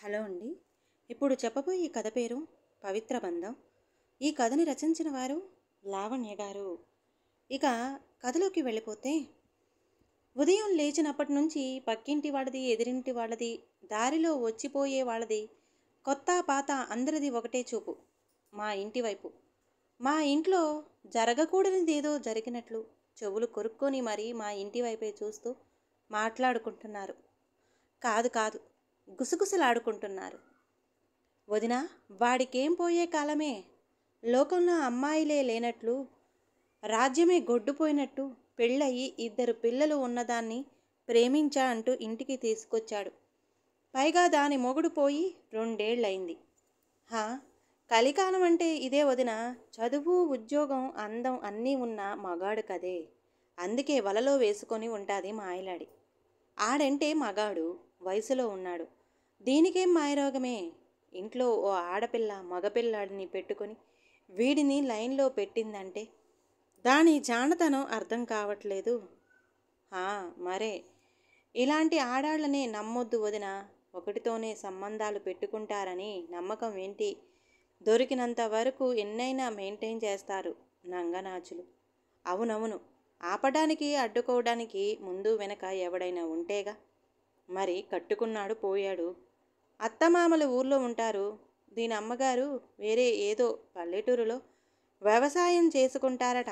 Hello అండి. ఇప్పుడు చెప్పబోయే కథ పేరు పవిత్ర బంధం. ఈ కథని రచించిన వారు లావణ్య గారు. ఇక కథలోకి వెళ్ళిపోతే, ఉదయం లేచినప్పటి నుంచి పక్కింటి వాళ్ళది, ఎదిరింటి వాళ్ళది, దారిలో వచ్చిపోయే వాళ్ళది, కొత్త పాత అందరిది ఒకటే చూపు మా ఇంటి వైపు. మా ఇంట్లో జరగకూడనిదేదో జరిగినట్లు చెవులు కొరుక్కొని మరీ మా ఇంటి వైపే చూస్తూ మాట్లాడుకుంటున్నారు. కాదు కాదు, గుసగుసలాడుకుంటున్నారు. వదినా, వాడికేం పోయే కాలమే, లోకంలో అమ్మాయిలే లేనట్లు, రాజ్యమే గొడ్డుపోయినట్టు, పెళ్ళయి 2 పిల్లలు ఉన్నదాన్ని ప్రేమించా అంటూ ఇంటికి తీసుకొచ్చాడు. పైగా దాని మొగుడు పోయి 2 ఏళ్ళయింది. హా, కలికాలం అంటే ఇదే వదినా. చదువు, ఉద్యోగం, అందం అన్నీ ఉన్న మగాడు కదే. అందుకే వలలో వేసుకొని ఉంటాది మాయలాడి. ఆడంటే మగాడు, వయసులో ఉన్నాడు. దీనికేం మాయరోగమే. ఇంట్లో ఓ ఆడపిల్ల మగపిల్లాడిని పెట్టుకొని వీడిని లైన్లో పెట్టిందంటే దాని జానతనం అర్థం కావట్లేదు. మరే, ఇలాంటి ఆడాళ్ళనే నమ్మొద్దు వదిన. ఒకటితోనే సంబంధాలు పెట్టుకుంటారని నమ్మకం ఏంటి? దొరికినంత వరకు ఎన్నైనా మెయింటైన్ చేస్తారు నంగనాచులు. అవునవును, ఆపడానికి అడ్డుకోవడానికి ముందు వెనక ఎవడైనా ఉంటేగా. మరి కట్టుకున్నాడు, పోయాడు. అత్తమామలు ఊర్లో ఉంటారు. దీని అమ్మగారు వేరే ఏదో పల్లెటూరులో వ్యవసాయం చేసుకుంటారట.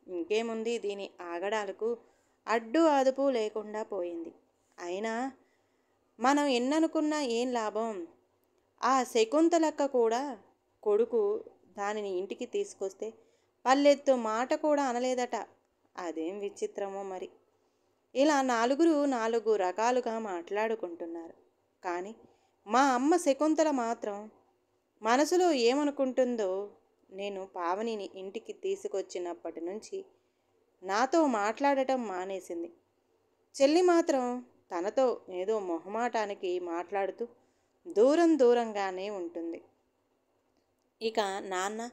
ఇంకేముంది, దీని ఆగడాలకు అడ్డు అదుపు లేకుండా పోయింది. అయినా మనం ఎన్ననుకున్నా ఏం లాభం? ఆ శకుంతలక్క కూడా కొడుకు దానిని ఇంటికి తీసుకొస్తే పల్లెత్తు మాట కూడా అనలేదట. అదేం విచిత్రమో మరి. ఇలా నలుగురు 4 రకాలుగా మాట్లాడుకుంటున్నారు. కానీ మా అమ్మ శకుంతల మాత్రం మనసులో ఏమనుకుంటుందో, నేను పావనిని ఇంటికి తీసుకొచ్చినప్పటి నుంచి నాతో మాట్లాడటం మానేసింది. చెల్లి మాత్రం తనతో ఏదో మొహమాటానికి మాట్లాడుతూ దూరం దూరంగానే ఉంటుంది. ఇక నాన్న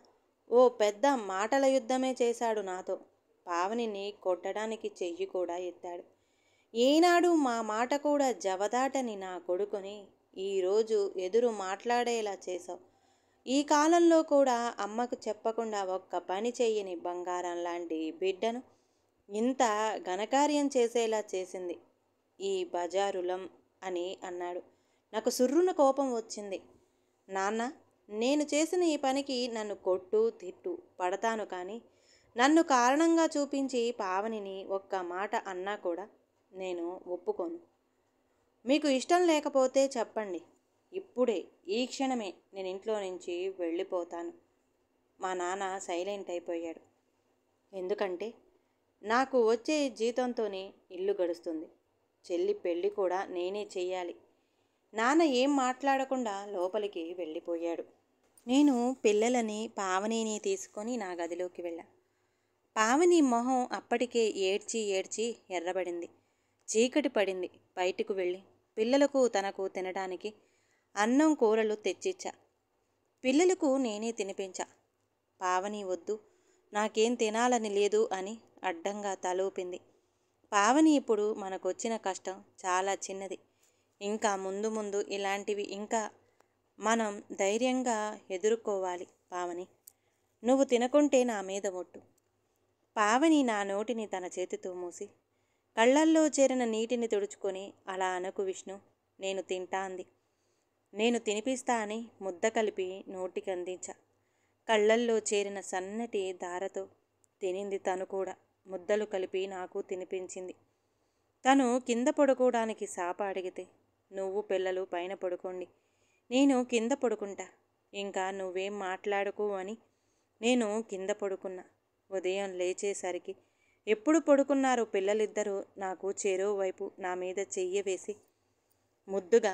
ఓ పెద్ద మాటల యుద్ధమే చేశాడు నాతో. పావనిని కొట్టడానికి చెయ్యి కూడా ఎత్తాడు. ఏనాడు మా మాట కూడా జవదాటని నా కొడుకుని ఈరోజు ఎదురు మాట్లాడేలా చేశావు. ఈ కాలంలో కూడా అమ్మకు చెప్పకుండా ఒక్క పని చెయ్యని బంగారం లాంటి బిడ్డను ఇంత ఘనకార్యం చేసేలా చేసింది ఈ బజారులం అని అన్నాడు. నాకు సుర్రున కోపం వచ్చింది. నాన్న, నేను చేసిన ఈ పనికి నన్ను కొట్టు, తిట్టు, పడతాను. కానీ నన్ను కారణంగా చూపించి పావనిని ఒక్క మాట అన్నా కూడా నేను ఒప్పుకోను. మీకు ఇష్టం లేకపోతే చెప్పండి. ఇప్పుడే, ఈ క్షణమే నేను ఇంట్లో నుంచి వెళ్ళిపోతాను. మా నాన్న సైలెంట్ అయిపోయాడు. ఎందుకంటే నాకు వచ్చే జీతంతోనే ఇల్లు గడుస్తుంది. చెల్లి పెళ్ళి కూడా నేనే చెయ్యాలి. నాన్న ఏం మాట్లాడకుండా లోపలికి వెళ్ళిపోయాడు. నేను పిల్లలని, పావనిని తీసుకొని నా గదిలోకి వెళ్ళా. పావని మొహం అప్పటికే ఏడ్చి ఏడ్చి ఎర్రబడింది. చీకటి పడింది. బయటకు వెళ్ళి పిల్లలకు తనకు తినడానికి అన్నం కూరలు తెచ్చిచ్చా. పిల్లలకు నేనే తినిపించా. పావని వద్దు, నాకేం తినాలని లేదు అని అడ్డంగా తలూపింది. పావని, ఇప్పుడు మనకొచ్చిన కష్టం చాలా చిన్నది. ఇంకా ముందు ముందు ఇలాంటివి ఇంకా మనం ధైర్యంగా ఎదుర్కోవాలి పావని. నువ్వు తినకుంటే నా మీద ఒట్టు. పావని నా నోటిని తన చేతితో మూసి కళ్ళల్లో చేరిన నీటిని తుడుచుకొని, అలా అనకు విష్ణు, నేను తింటా అంది. నేను తినిపిస్తా అని ముద్ద కలిపి నోటికి అందించా. కళ్ళల్లో చేరిన సన్నటి ధారతో తినింది తను కూడా. ముద్దలు కలిపి నాకు తినిపించింది. తను కింద పడుకోవడానికి సాప అడిగితే, నువ్వు పిల్లలు పైన పడుకోండి, నేను కింద పడుకుంటా, ఇంకా నువ్వేం మాట్లాడకు అని నేను కింద పడుకున్నా. ఉదయం లేచేసరికి ఎప్పుడు పడుకున్నారో పిల్లలిద్దరూ నాకు చెరో వైపు నా మీద చెయ్యి వేసి ముద్దుగా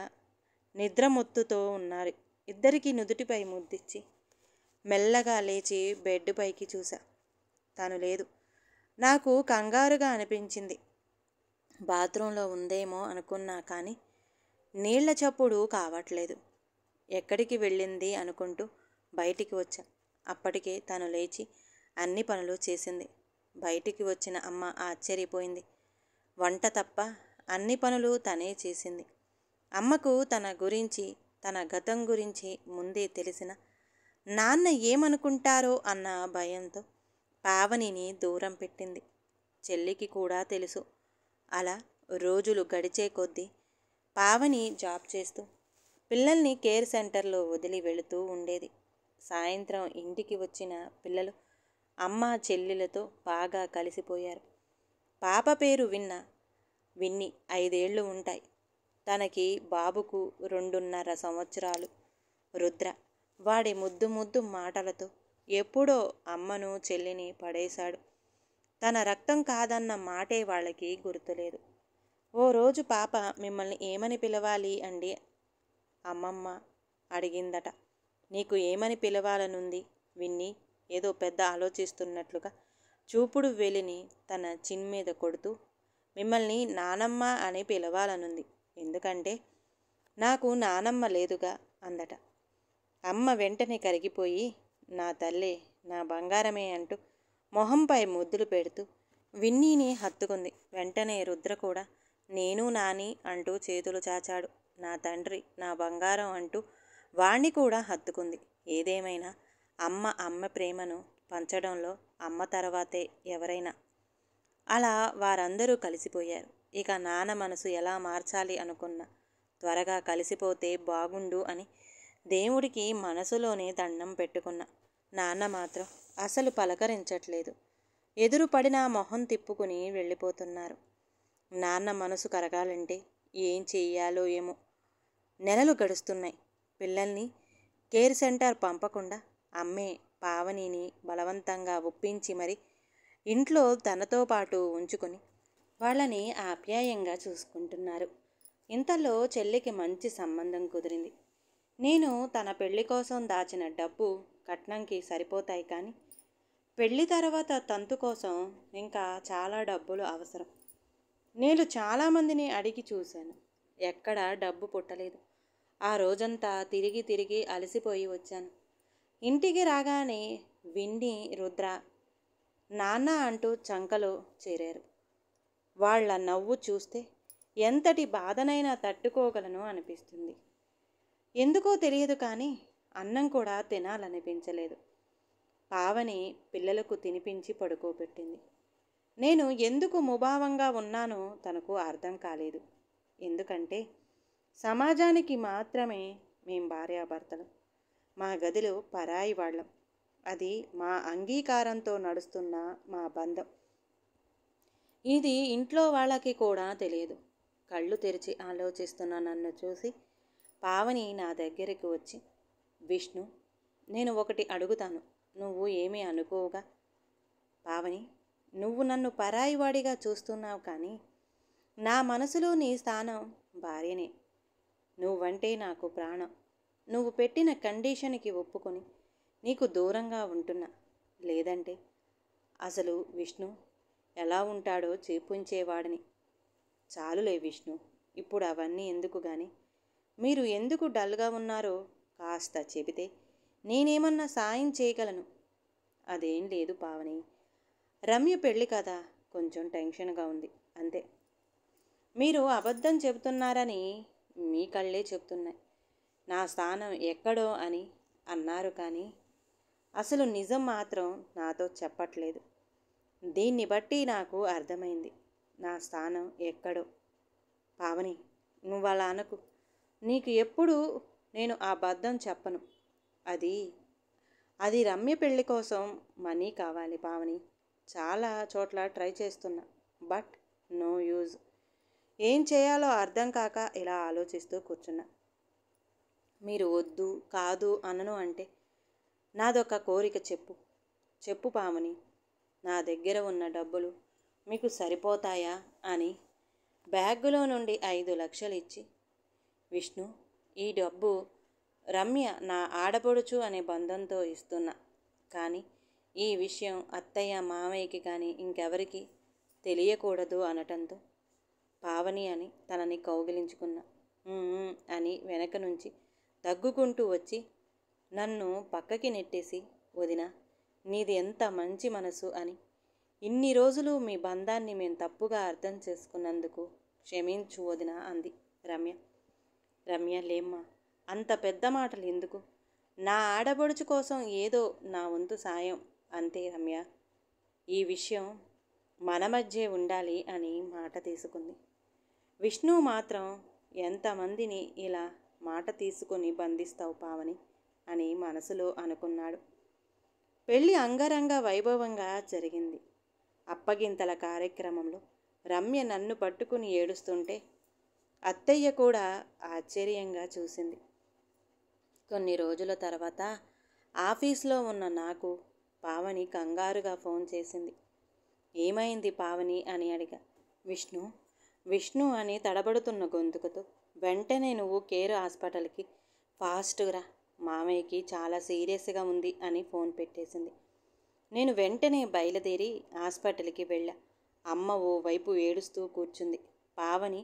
నిద్రమొత్తుతో ఉన్నారు. ఇద్దరికీ నుదుటిపై ముద్దిచ్చి మెల్లగా లేచి బెడ్ పైకి చూసా. తను లేదు. నాకు కంగారుగా అనిపించింది. బాత్రూంలో ఉందేమో అనుకున్నా. కానీ నీళ్ల చప్పుడు కావట్లేదు. ఎక్కడికి వెళ్ళింది అనుకుంటూ బయటికి వచ్చా. అప్పటికే తను లేచి అన్ని పనులు చేసింది. బయటికి వచ్చిన అమ్మ ఆశ్చర్యపోయింది. వంట తప్ప అన్ని పనులు తనే చేసింది. అమ్మకు తన గురించి, తన గతం గురించి ముందే తెలిసిన నాన్న ఏమనుకుంటారో అన్న భయంతో పావనిని దూరం పెట్టింది. చెల్లికి కూడా తెలుసు. అలా రోజులు గడిచే కొద్దీ పావని జాబ్ చేస్తూ పిల్లల్ని కేర్ సెంటర్లో వదిలి వెళుతూ ఉండేది. సాయంత్రం ఇంటికి వచ్చిన పిల్లలు అమ్మ చెల్లెలతో బాగా కలిసిపోయారు. పాప పేరు విన్ని 5 ఏళ్ళు ఉంటాయి. తనకి బాబుకు 2.5 సంవత్సరాలు. రుద్ర వాడి ముద్దు ముద్దు మాటలతో ఎప్పుడో అమ్మను చెల్లిని పడేశాడు. తన రక్తం కాదన్న మాటే వాళ్ళకి గుర్తులేదు. ఓ రోజు పాప మిమ్మల్ని ఏమని పిలవాలి అండి అమ్మమ్మ అడిగిందట. నీకు ఏమని పిలవాలనుంది విన్ని? ఏదో పెద్ద ఆలోచిస్తున్నట్లుగా చూపుడు వేలిని తన చిన్ మీద కొడుతూ, మిమ్మల్ని నానమ్మ అని పిలవాలనుంది. ఎందుకంటే నాకు నానమ్మ లేదుగా అందట. అమ్మ వెంటనే కరిగిపోయి, నా తల్లే, నా బంగారమే అంటూ మొహంపై ముద్దులు పెడుతూ విన్నీని హత్తుకుంది. వెంటనే రుద్ర కూడా నేను నాని అంటూ చేతులు చాచాడు. నా తండ్రి, నా బంగారం అంటూ వాణ్ణి కూడా హత్తుకుంది. ఏదేమైనా అమ్మ ప్రేమను పంచడంలో అమ్మ తర్వాతే ఎవరైనా. అలా వారందరూ కలిసిపోయారు. ఇక నాన్న మనసు ఎలా మార్చాలి అనుకున్నా త్వరగా కలిసిపోతే బాగుండు అని దేవుడికి మనసులోనే దండం పెట్టుకున్నా. నాన్న మాత్రం అసలు పలకరించట్లేదు. ఎదురుపడినా మొహం తిప్పుకుని వెళ్ళిపోతున్నారు. నాన్న మనసు కరగాలంటే ఏం చెయ్యాలో ఏమో. నెలలు గడుస్తున్నాయి. పిల్లల్ని కేర్ సెంటర్ పంపకుండా అమ్మే పావనిని బలవంతంగా ఒప్పించి మరి ఇంట్లో తనతో పాటు ఉంచుకొని వాళ్ళని ఆప్యాయంగా చూసుకుంటున్నారు. ఇంతలో చెల్లికి మంచి సంబంధం కుదిరింది. నేను తన పెళ్లి కోసం దాచిన డబ్బు కట్నంకి సరిపోతాయి, కానీ పెళ్లి తర్వాత తంతు కోసం ఇంకా చాలా డబ్బులు అవసరం. నేను చాలామందిని అడిగి చూశాను. ఎక్కడా డబ్బు పుట్టలేదు. ఆ రోజంతా తిరిగి తిరిగి అలసిపోయి వచ్చాను. ఇంటికి రాగానే విన్ని, రుద్ర నాన్న అంటూ చంకలో చేరారు. వాళ్ళ నవ్వు చూస్తే ఎంతటి బాధనైనా తట్టుకోగలను అనిపిస్తుంది. ఎందుకో తెలియదు, కానీ అన్నం కూడా తినాలనిపించలేదు. పావని పిల్లలకు తినిపించి పడుకోబెట్టింది. నేను ఎందుకు ముభావంగా ఉన్నానో తనకు అర్థం కాలేదు. ఎందుకంటే సమాజానికి మాత్రమే మేం భార్యాభర్తలు. మా గదిలో పరాయి వాళ్ళం. అది మా అంగీకారంతో నడుస్తున్న మా బంధం. ఇది ఇంట్లో వాళ్ళకి కూడా తెలియదు. కళ్ళు తెరిచి ఆలోచిస్తున్న నన్ను చూసి పావని నా దగ్గరికి వచ్చి, విష్ణు, నేను ఒకటి అడుగుతాను, నువ్వు ఏమీ అనుకోవుగా? పావని, నువ్వు నన్ను పరాయివాడిగా చూస్తున్నావు, కానీ నా మనసులో నీ స్థానం భార్యనే. నువ్వంటే నాకు ప్రాణం. నువ్వు పెట్టిన కండిషన్కి ఒప్పుకొని నీకు దూరంగా ఉంటున్నా. లేదంటే అసలు విష్ణు ఎలా ఉంటాడో చూపించేవాడిని. చాలులే విష్ణు, ఇప్పుడు అవన్నీ ఎందుకు గాని. మీరు ఎందుకు డల్గా ఉన్నారో కాస్త చెబితే నేనేమన్నా సాయం చేయగలను. అదేం లేదు పావని, రమ్య పెళ్ళి కదా, కొంచెం టెన్షన్గా ఉంది అంతే. మీరు అబద్ధం చెబుతున్నారని మీ కళ్ళే చెప్తున్నాయి. నా స్థానం ఎక్కడో అని అన్నారు, కానీ అసలు నిజం మాత్రం నాతో చెప్పట్లేదు. దీన్ని బట్టి నాకు అర్థమైంది నా స్థానం ఎక్కడో. పావని, నువ్వు అలా అనకు. నీకు ఎప్పుడు నేను ఆ అబద్ధం చెప్పను. అది రమ్య పెళ్ళి కోసం మనీ కావాలి పావని. చాలా చోట్ల ట్రై చేస్తున్నా, బట్ నో యూజ్. ఏం చేయాలో అర్థం కాక ఇలా ఆలోచిస్తూ కూర్చున్నా. మీరు వద్దు కాదు అనను అంటే నాదొక కోరిక చెప్పు పావని. నా దగ్గర ఉన్న డబ్బులు మీకు సరిపోతాయా అని బ్యాగులో నుండి 5 లక్షలు ఇచ్చి, విష్ణు, ఈ డబ్బు రమ్య నా ఆడపడుచు అనే బంధంతో ఇస్తున్నా, కానీ ఈ విషయం అత్తయ్య మామయ్యకి కానీ ఇంకెవరికి తెలియకూడదు అనటంతో పావని అని తనని కౌగిలించుకున్నా. అని వెనక నుంచి దగ్గుకుంటూ వచ్చి నన్ను పక్కకి నెట్టేసి, వదిన, నీది ఎంత మంచి మనసు అని, ఇన్ని రోజులు మీ బంధాన్ని మేము తప్పుగా అర్థం చేసుకున్నందుకు క్షమించు వదిన అంది రమ్య. రమ్య, లేమ్మా, అంత పెద్ద మాటలు ఎందుకు? నా ఆడబడుచు కోసం ఏదో నా వంతు సాయం అంతే రమ్య. ఈ విషయం మన మధ్యే ఉండాలి అని మాట తీసుకుంది. విష్ణు మాత్రం, ఎంతమందిని ఇలా మాట తీసుకొని బంధిస్తావు పావని అని మనసులో అనుకున్నాడు. పెళ్ళి అంగరంగ వైభవంగా జరిగింది. అప్పగింతల కార్యక్రమంలో రమ్య నన్ను పట్టుకుని ఏడుస్తుంటే అత్తయ్య కూడా ఆశ్చర్యంగా చూసింది. కొన్ని రోజుల తర్వాత ఆఫీస్లో ఉన్న నాకు పావని కంగారుగా ఫోన్ చేసింది. ఏమైంది పావని అని అడిగా. విష్ణు విష్ణు అని తడబడుతున్న గొంతుకుతో, వెంటనే నువ్వు కేర్ హాస్పిటల్కి ఫాస్ట్గా, మామయ్యకి చాలా సీరియస్గా ఉంది అని ఫోన్ పెట్టేసింది. నేను వెంటనే బయలుదేరి హాస్పిటల్కి వెళ్ళా. అమ్మ ఓ వైపు ఏడుస్తూ కూర్చుంది. పావని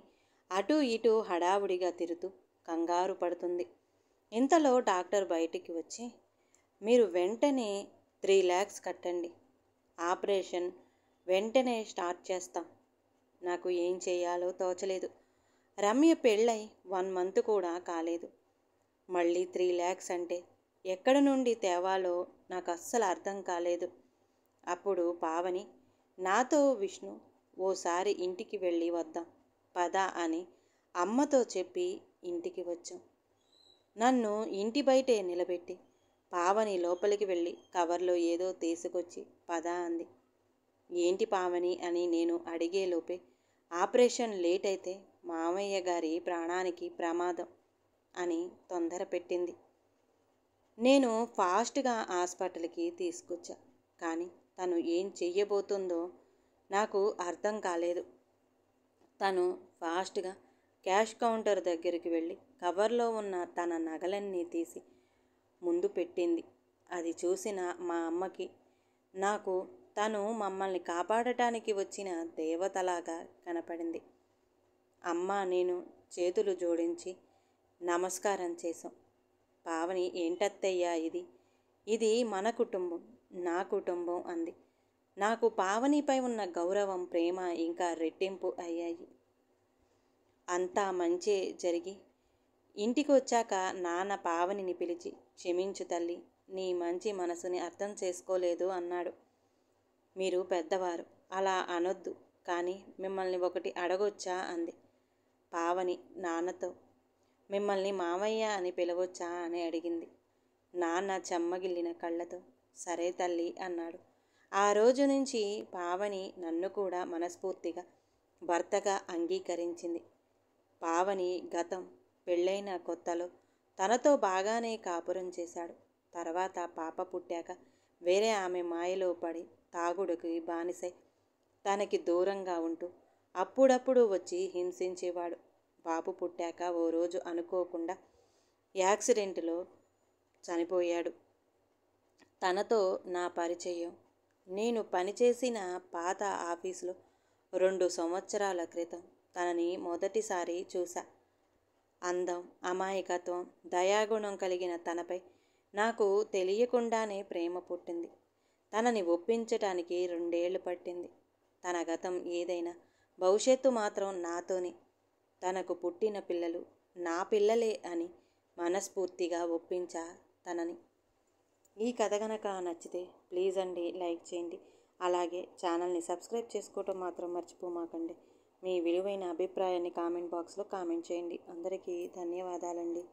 అటూ ఇటూ హడావుడిగా తిరుగుతూ కంగారు పడుతుంది. ఇంతలో డాక్టర్ బయటికి వచ్చి, మీరు వెంటనే 3 lakhs కట్టండి, ఆపరేషన్ వెంటనే స్టార్ట్ చేస్తాం. నాకు ఏం చేయాలో తోచలేదు. రమ్య పెళ్ళై 1 month కూడా కాలేదు. మళ్ళీ 3 lakhs అంటే ఎక్కడి నుండి తేవాలో నాకు అస్సలు అర్థం కాలేదు. అప్పుడు పావని, నాతో విష్ణు ఓసారి ఇంటికి వెళ్ళి వద్దాం పద అని అమ్మతో చెప్పి ఇంటికి వచ్చాం. నన్ను ఇంటి బయటే నిలబెట్టి పావని లోపలికి వెళ్ళి కవర్లో ఏదో తీసుకొచ్చి పద అంది. ఏంటి పావని అని నేను అడిగేలోపే, ఆపరేషన్ లేట్ అయితే మామయ్య గారి ప్రాణానికి ప్రమాదం అని తొందర పెట్టింది. నేను ఫాస్ట్గా హాస్పిటల్కి తీసుకొచ్చా. కానీ తను ఏం చెయ్యబోతుందో నాకు అర్థం కాలేదు. తను ఫాస్ట్గా క్యాష్ కౌంటర్ దగ్గరికి వెళ్ళి కవర్లో ఉన్న తన నగలన్నీ తీసి ముందు పెట్టింది. అది చూసిన మా అమ్మకి నాకు తను మమ్మల్ని కాపాడటానికి వచ్చిన దేవతలాగా కనపడింది. అమ్మ నేను చేతులు జోడించి నమస్కారం చేశాం. పావని, ఏంటత్తయ్యా ఇది? ఇది మన కుటుంబం, నా కుటుంబం అంది. నాకు పావనిపై ఉన్న గౌరవం, ప్రేమ ఇంకా రెట్టింపు అయ్యాయి. అంతా మంచి జరిగి ఇంటికి వచ్చాక నాన్న పావనిని పిలిచి, క్షమించు తల్లి, నీ మంచి మనసుని అర్థం చేసుకోలేదు అన్నాడు. మీరు పెద్దవారు, అలా అనొద్దు, కానీ మిమ్మల్ని ఒకటి అడగొచ్చా అంది పావని నాన్నతో. మిమ్మల్ని మామయ్య అని పిలవచ్చా అని అడిగింది. నాన్న చెమ్మగిల్లిన కళ్ళతో సరే తల్లి అన్నాడు. ఆ రోజు నుంచి పావని నన్ను కూడా మనస్ఫూర్తిగా భర్తగా అంగీకరించింది. పావని గతం, పెళ్ళైన కొత్తలో తనతో బాగానే కాపురం చేశాడు. తర్వాత పాప పుట్టాక వేరే ఆమె మాయలో పడి తాగుడుకి బానిసై తనకి దూరంగా ఉంటూ అప్పుడప్పుడు వచ్చి హింసించేవాడు. బాబు పుట్టాక ఓ రోజు అనుకోకుండా యాక్సిడెంట్లో చనిపోయాడు. తనతో నా పరిచయం నేను పనిచేసిన పాత ఆఫీసులో 2 సంవత్సరాల క్రితం తనని మొదటిసారి చూశా. అందం, అమాయకత్వం, దయాగుణం కలిగిన తనపై నాకు తెలియకుండానే ప్రేమ పుట్టింది. తనని ఒప్పించటానికి 2 ఏళ్ళు పట్టింది. తన గతం ఏదైనా భవిష్యత్తు మాత్రం నాతోనే. తనకు పుట్టిన పిల్లలు నా పిల్లలే అని మనస్ఫూర్తిగా ఒప్పించా తనని. ఈ కథ కనుక నచ్చితే ప్లీజ్ అండి లైక్ చేయండి. అలాగే ఛానల్ని సబ్స్క్రైబ్ చేసుకోవటం మాత్రం మర్చిపోమాకండి. మీ విలువైన అభిప్రాయాన్ని కామెంట్ బాక్స్లో కామెంట్ చేయండి. అందరికీ ధన్యవాదాలండి.